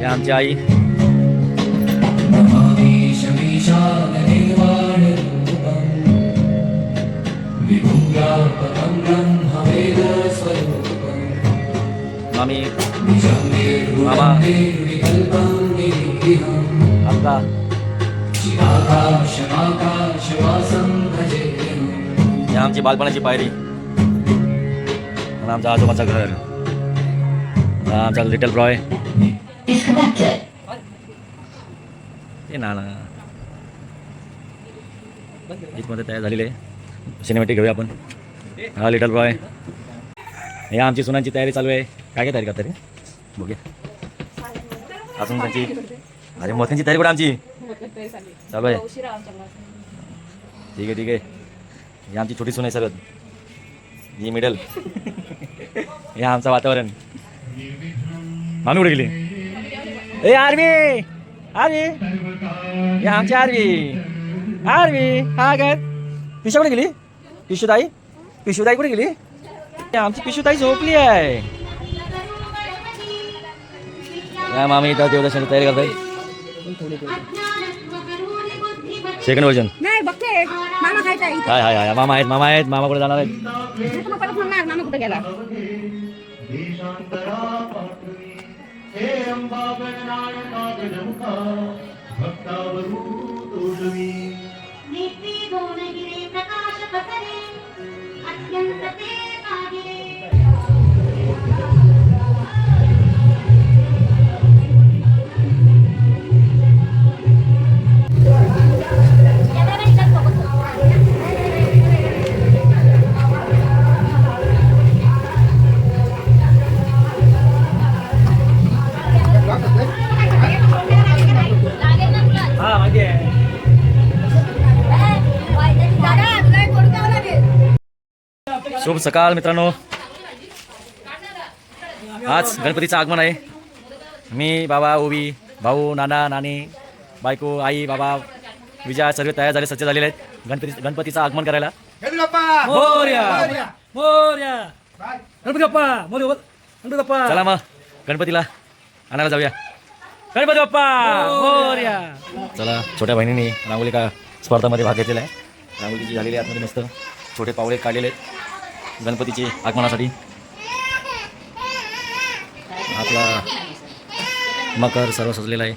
या आमची आई मामी मामा आका ही आमची बालपणाची पायरी आणि आमचं आजोबाचं घर. आमचा लिटल बॉय ते नाना इथमध्ये तयार झालेले सिनेमॅटिक घेऊया आपण. हा लिटल बॉय. हे आमची सुनांची तयारी चालू आहे. काय काय तयारी करता रे बघूया अजून त्यांची. अरे मोत्यांची तयारी कुठे आमची चालू आहे. ठीक आहे ठीक आहे. ही आमची छोटी सून आहे सगळं. ही मिडल. हे आमचं वातावरण. मामी कुठे गेली? ए आरवी आरवी हे आमची आरवी आरवी. हा काय पिशा कुठे गेली? पिशुताई पिशुताई कुठे गेली? आमची पिशुताई झोपली आहे. काय मामी इथं देवदर्शनाची तयारी करताय. सेकंड व्हर्जन नाही बघते. मामा खायचा आहे. हाय हाय हाय मामा आहेत मामा आहेत. मामा कुठे जाणार आहेत? मामा कुठे गेला? शुभ सकाळ मित्रांनो. आज गणपतीचं आगमन आहे. मी बाबा ओवी भाऊ नाना नानी बायको आई बाबा विजया सर्व तयार झाले सज्ज झालेले आहेत गणपतीचं आगमन करायला. चला मग गणपतीला आणायला जाऊया. गणपती बाप्पा मोरया. चला छोट्या बहिणीने रांगोळी का स्पर्धामध्ये भाग घेतलेला आहे. रांगोळीची झालेली आहे. आतमध्ये मस्त छोटे पावळे काढलेले आहेत गणपतीचे आगमनासाठी. आपला मकर सर्व सजलेला आहे.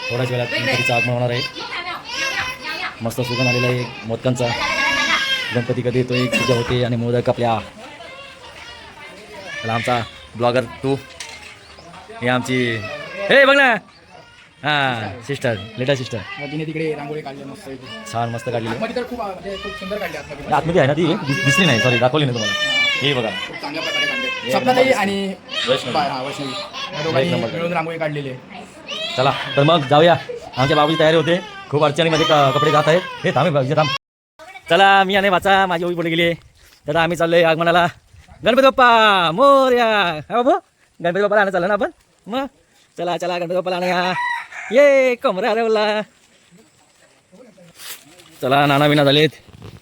थोड्याच वेळात गणपतीचं आगमन होणार आहे. मस्त सुगंध आलेला आहे मोदकांचा. गणपती कधी येतो एक पूजा होते आणि मोदक आपल्या. त्याला आमचा ब्लॉगर तू हे आमची हे बघ ना. हां सिस्टर लिटल सिस्टर. तिने तिकडे रांगोळी काढली मस्त. छान मस्त काढली. आतमध्ये तर खूप सुंदर काढली. आतमध्ये आहे ना ती दिसली नाही सॉरी दाखवली नाही तुम्हाला. हे बघा खूप चांगल्या प्रकारे काढले. स्वप्नाताई आणि वैष्णवी दोघांनी मिळून रांगोळी काढलेली आहे. चला तर मग जाऊया. आमच्या बाबूची तयारी होते. खूप अडचणीमध्ये कपडे जात आहेत. हे थांबे थांब. चला मी आणि वाचा माझी ओळी पुढे गेली. तर आम्ही चाललोय आगमनाला. गणपती बाप्पा मोरया. हा बाबू गणपती बाप्पाला आणा चाललं ना आपण. मग चला चला गणपती बाप्पाला आणा. ये कमरा हरवला. चला नाना बिना झालेत.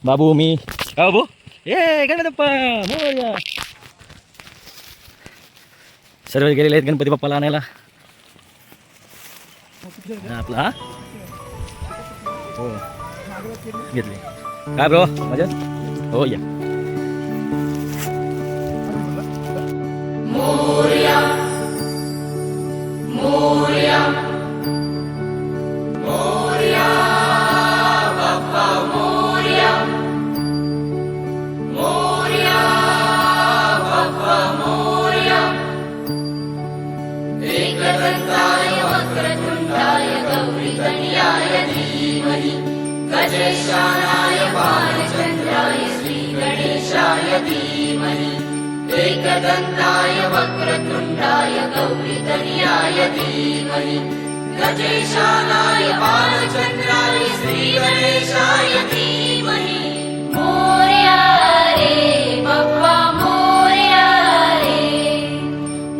बाबू मी का बाबू ये गणपती बाप्पा मोरया. सर्व गेलेले आहेत गणपती बाप्पाला आणायला. आपला हो घेतले काय ब्रो मजेत हो या. मोरया मोरया मोरया बाप्पा मोरया मोरया बाप्पा मोरया. एकदंताय वक्रतुंडाय गौरीतनयाय धीमहि गजेशानाय बालचंद्राय श्रीगणेशाय धीमहि. एकदंताय वक्रतुंडाय गौरीतनयाय धीमहि गजेशानाय बालचंद्राय श्रीगणेशाय धीमहि. मोरया रे बाप्पा मोरया रे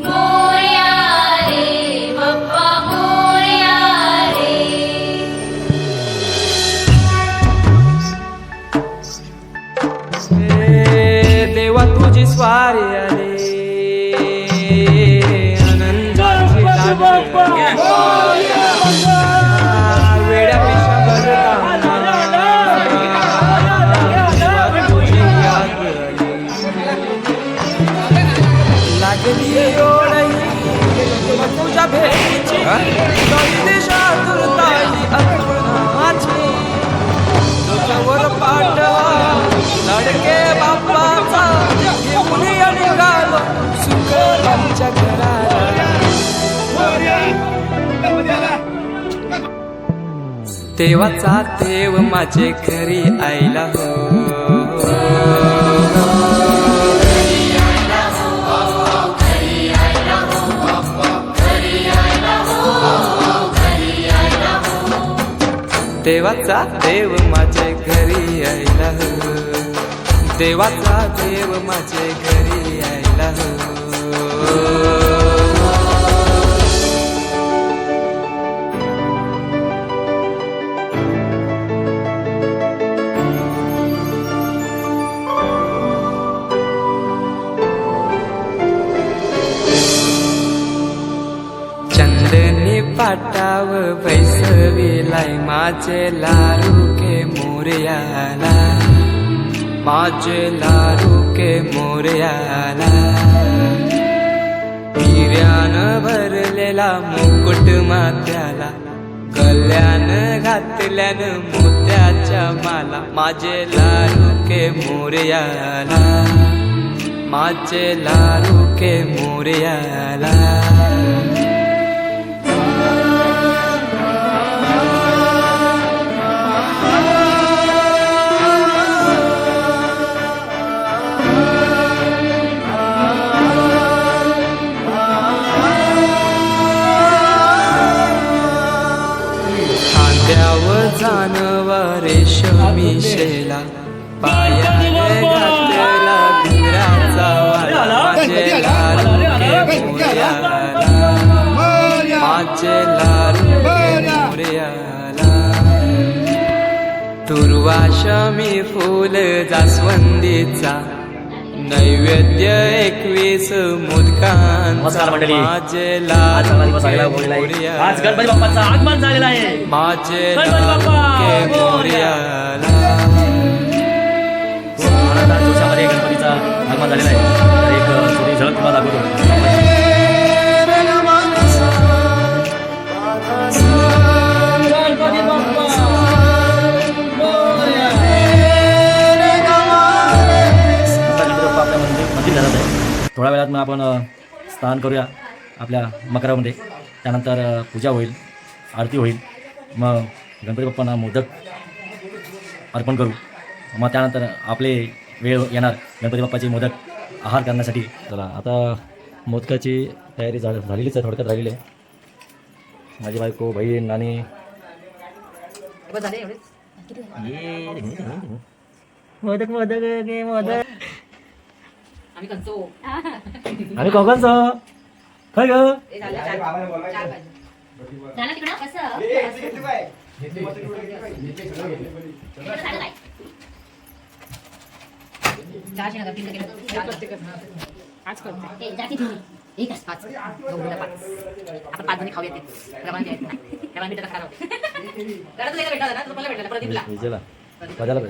मोरया रे बाप्पा मोरया रे. देवाचा देव माझे घरी आयला हो. देवाचा देव माझे घरी आयला हो. देवाचा देव माझे घरी आयला हो. चंदनी पाटाव बैसविलाय माझे लाडूके मोरयाला. माझे लाडूके मोरयाला. हिऱ्यानं भरलेला मुकुट माथ्याला. गल्यान घातल्यान मोत्याच्या माला. माझे लाडूके मोरयाला. माझे लाडूके मोरयाला. जानवर रेशमी शेला. पायाने घातलेला भिराचा वाला. माझे लाडूके मोरयाला. माझे लाडूके मोरयाला. दुर्वाशमी फूल जास्वंदीचा. नैवेद्य 21 मोदकांचा. नमस्कार मंडळी. माझे आज लाडूके गणपती बाप्पाचं आगमन झालेलं आहे. माझे गणपती बाप्पा लाडूके मोरयाला. महाराज जोशामध्ये गणपतीचा आगमन झालेला आहे. तर एक छोटी झलक तुम्हाला दाखवतो. थोड्या वेळात मग आपण स्नान करूया आपल्या मकरामध्ये. त्यानंतर पूजा होईल, आरती होईल. मग गणपती बाप्पांना मोदक अर्पण करू. मग त्यानंतर आपले वेळ येणार गणपती बाप्पाचे मोदक आहार करण्यासाठी. चला आता मोदकाची तयारी झालेलीच आहे, थोडक्यात राहिलेली आहे. माझी बायको, बहीण, नानी. मोदक मोदक गे मोदक. आम्ही कोकणचो. काय ग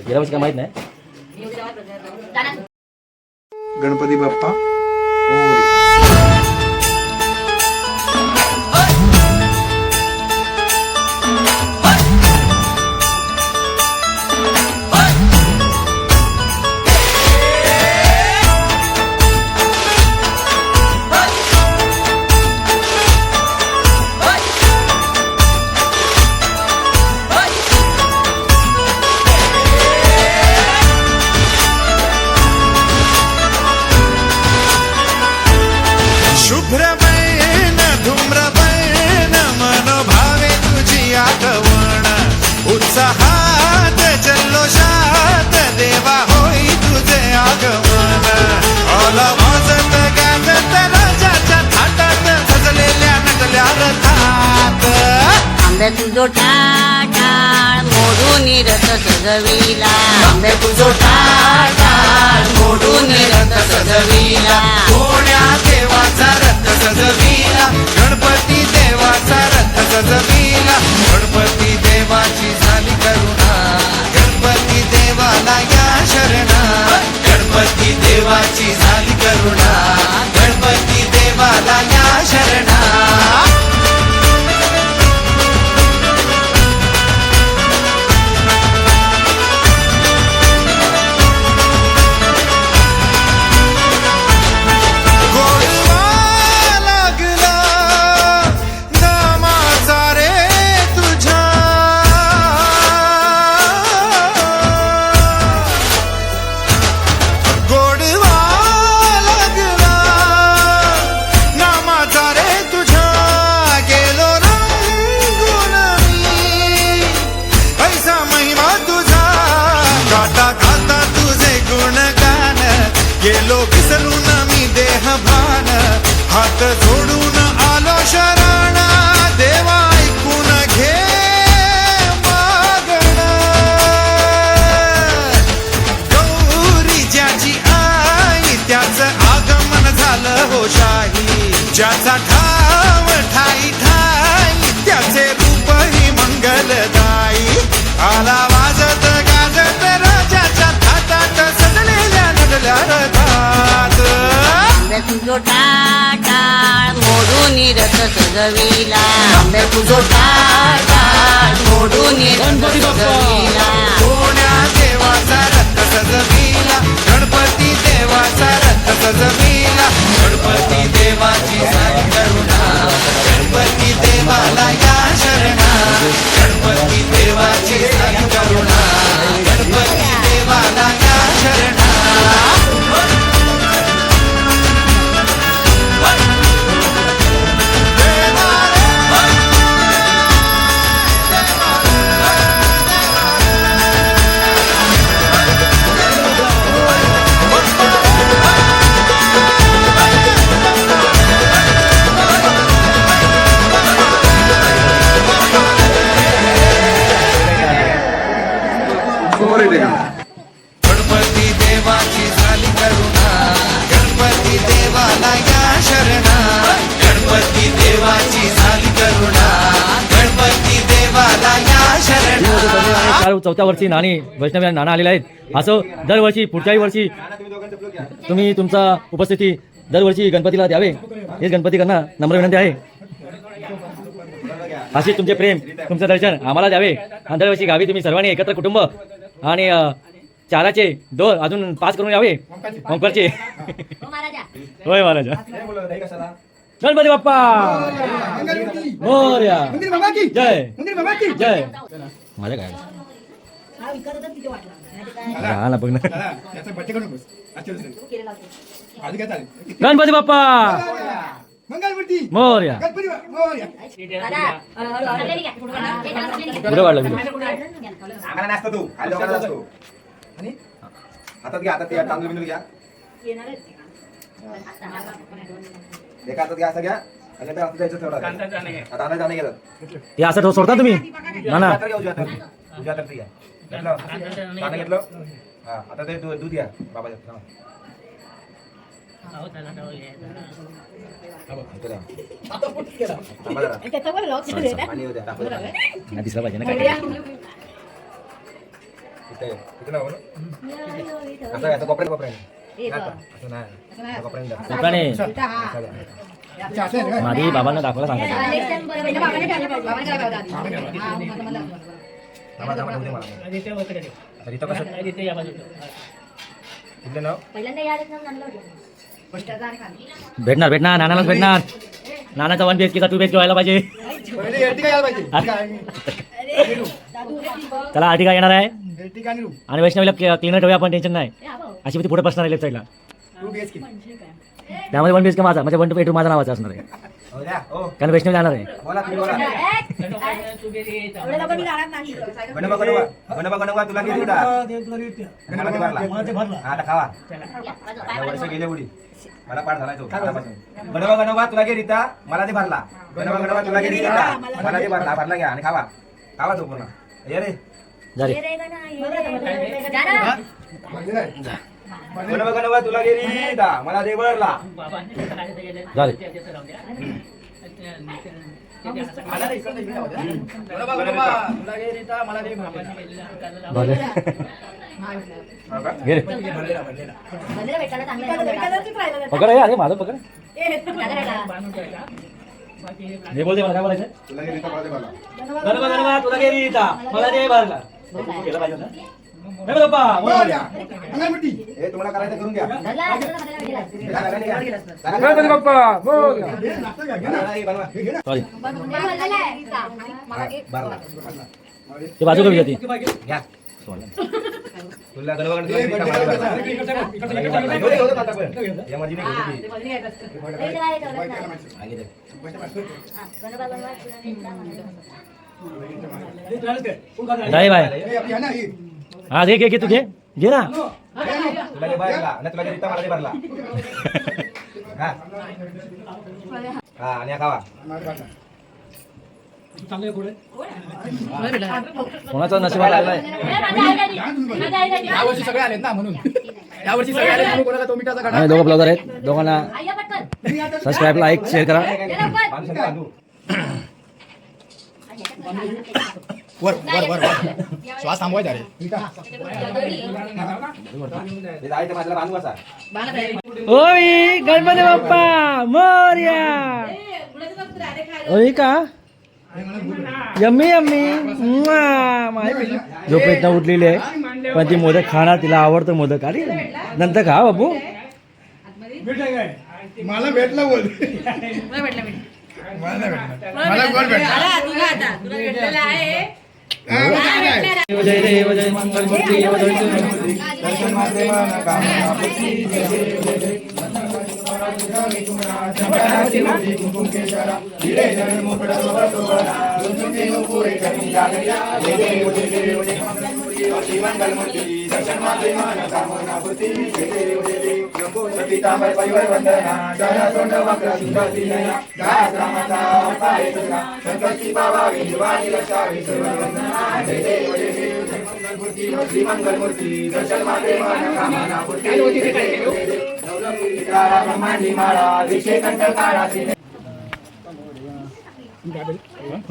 गेल्या वर्षी काय माहित नाही. गणपती बाप्पा शुभ्रबैन धूम्रबैन मनोभावे तुझी आठवण. उत्साहात जल्लोषात देवा होई तुझे आगमन. ओला वाजत गाजत राजाच्या थाटात सजलेल्या नटल्या रथात. आंबे तुझो टाळ मोडून रथ सजविला. आंबे तुझो टाळ मोडून रथ सजविला. कोण्या देवाचा रथ सजविला. गणपती देवाचा रथ सजविला. गणपती देवाची झाली करुणा. गणपती देवाला या शरणा. गणपती देवाची झाली करुणा. गणपती देवाला या शरणा. भान हात जोडून आलो शरण देवा ऐकून घे मागण गौरी ज्याची आई त्याचं आगमन झालं हो शाही ज्याचा ठाव ठाई ठाई त्याचे रूप ही मंगलदायी आला वाजत गाजत राजाच्या थाटात सजलेल्या नडल्या रथात आंब्या तुझो टाळ मोडून रथ सजविला आंब्या तुझो टाळ मोडून रथ सजविला कोण्या देवाचा रथ सजविला गणपती देवाचा रथ सजविला गणपती देवाची सारी करुणा गणपती देवाला या शरणा गणपती देवाची सारी करुणा गणपती देवाला या शरणा गणपती देवाची झाली करुणा गणपती देवाला या शरणा गणपती देवाची झाली करुणा गणपती देवाला या शरणा चौथ्या वर्षी नाणी वैष्णवी नाना आलेले आहेत असं दरवर्षी पुढच्याही वर्षी तुम्ही तुमचा उपस्थिती दरवर्षी गणपतीला द्यावे हेच गणपती करणं नम्र विनंती आहे अशी तुमचे प्रेम तुमचं दर्शन आम्हाला द्यावे आणि दरवर्षी गावी तुम्ही सर्वांनी एकत्र कुटुंब आणि चाराचे दोर अजून 5 करून यावे ओंकारचे होय महाराजा गणपती बाप्पा मोरया जय जय माझ्या काय हा ना बघ ना गणपती बाप्पा मोरया पुढे वाढला हातात घ्या हातात घ्या तांदूळ बिंदूळ घ्या एका हातात घ्या असं घ्या आणि आता द्यायचं तेवढा आता अंदाज नाही गेलं हे असं सोडता तुम्ही ना ना उजव्या हातात घ्या घेतलं दाणं घेतलं हा आता ते दूध घ्या बाबा दिसला पाहिजे ना काय असं कोपऱ्याने माझी बाबांना दाखवायला सांगायचं भेटणार भेटणार नानालाच भेटणार नानाचा 1 BHK चा 2 BHK व्हायला पाहिजे चला आर्टिका येणार आहे आणि वैष्णवीला क्लिनर ठेवूया आपण टेन्शन नाही अशी ती पुढे बसणार आहे लेफ्ट साईडला त्यामध्ये 1 BHK माझा म्हणजे 1 to 8 माझा नावाचा असणार आहे कारण वैष्णवी जाणार आहे तुला गेले उडी मला पाठ झाला गणवा गणवा तुला घे रीता मला ते भरला गणवा गणवा तुला घे रीता मला ते भरला भरला घ्या आणि खावा खावा तो पूर्ण ये रे गणवा गणवा तुला घे रीता मला ते भरला पकड अरे माझं पकड हे बोलते मला काय बोलायचं तुला घे रीता मला ते भरला केलं पाहिजे ना तुम्हाला करायचं करून घ्या ते बाजू कमी जाते तुला नाही बाय हा घे घे तू घे घे ना तुला भरला तुला रीता मला ते भरला हा हा आणि खावा. कोणाचा नशिबात लागलाय यावर्षी सगळे आलेत ना म्हणून यावर्षी सगळे आलेत म्हणून कोणाला तो मिठाचा आम्ही दोघं ब्लॉगर आहेत. दोघांना सबस्क्राईब, लाईक, शेअर करा. वर वर वर वर श्वास थांबवायचा रे. ते जायचं माझ्याला बांधू असा. ओय गणपती बाप्पा मोरया. ओय का यम्मी यम्मी झोपेतनं उठलेली आहे पण ती मोदक खाणार, तिला आवडतं मोदक. अरे नंतर खा बाबू. मला भेटलं बोल मला नाही भेटलं. मला गोड भेटलं. जय देव जय मंगलमूर्ती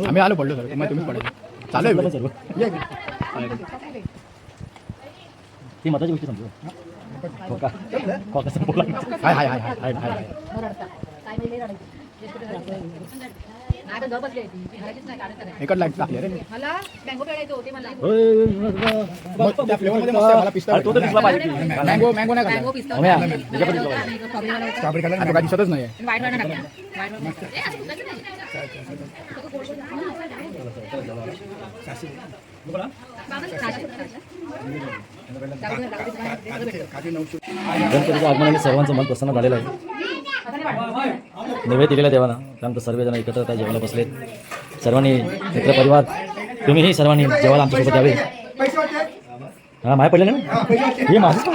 आम्ही आलो पडलो सर तुम्हीच पडायचं चालू आहे सर्व. ती महत्वाची गोष्ट समजू. खोका खोका संपवला. हाय हाय हाय हाय हाय हाय. एकच लाईट टाकली रे. मला मँगो पेढायचं होते मला. मग त्या फ्लेवरमध्ये मस्त आहे. मला पिस्ता अरे तो तर दिसला पाहिजे. मँगो मँगो नाही मँगो खाल्ला. पिस्ता ओम्या, आणि तुझ्याकडे दिसला पाहिजे. स्ट्रॉबेरी खाल्ला नाही. काय दिसतच नाही. व्हाईट वाला टाकला. व्हाईट वाला. ए, असं कुठलं नाही. गणपतीच्या आगमनाने सर्वांचं मन प्रसन्न झालेलं आहे. नैवेद्य दिलेला देवाना. त्यानंतर सर्वजण एकत्र त्या जेवायला बसलेत. सर्वांनी मित्रपरिवार तुम्हीही सर्वांनी जेवायला आमच्यासोबत यावे. हा माय पडले ना हे माझं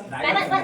मला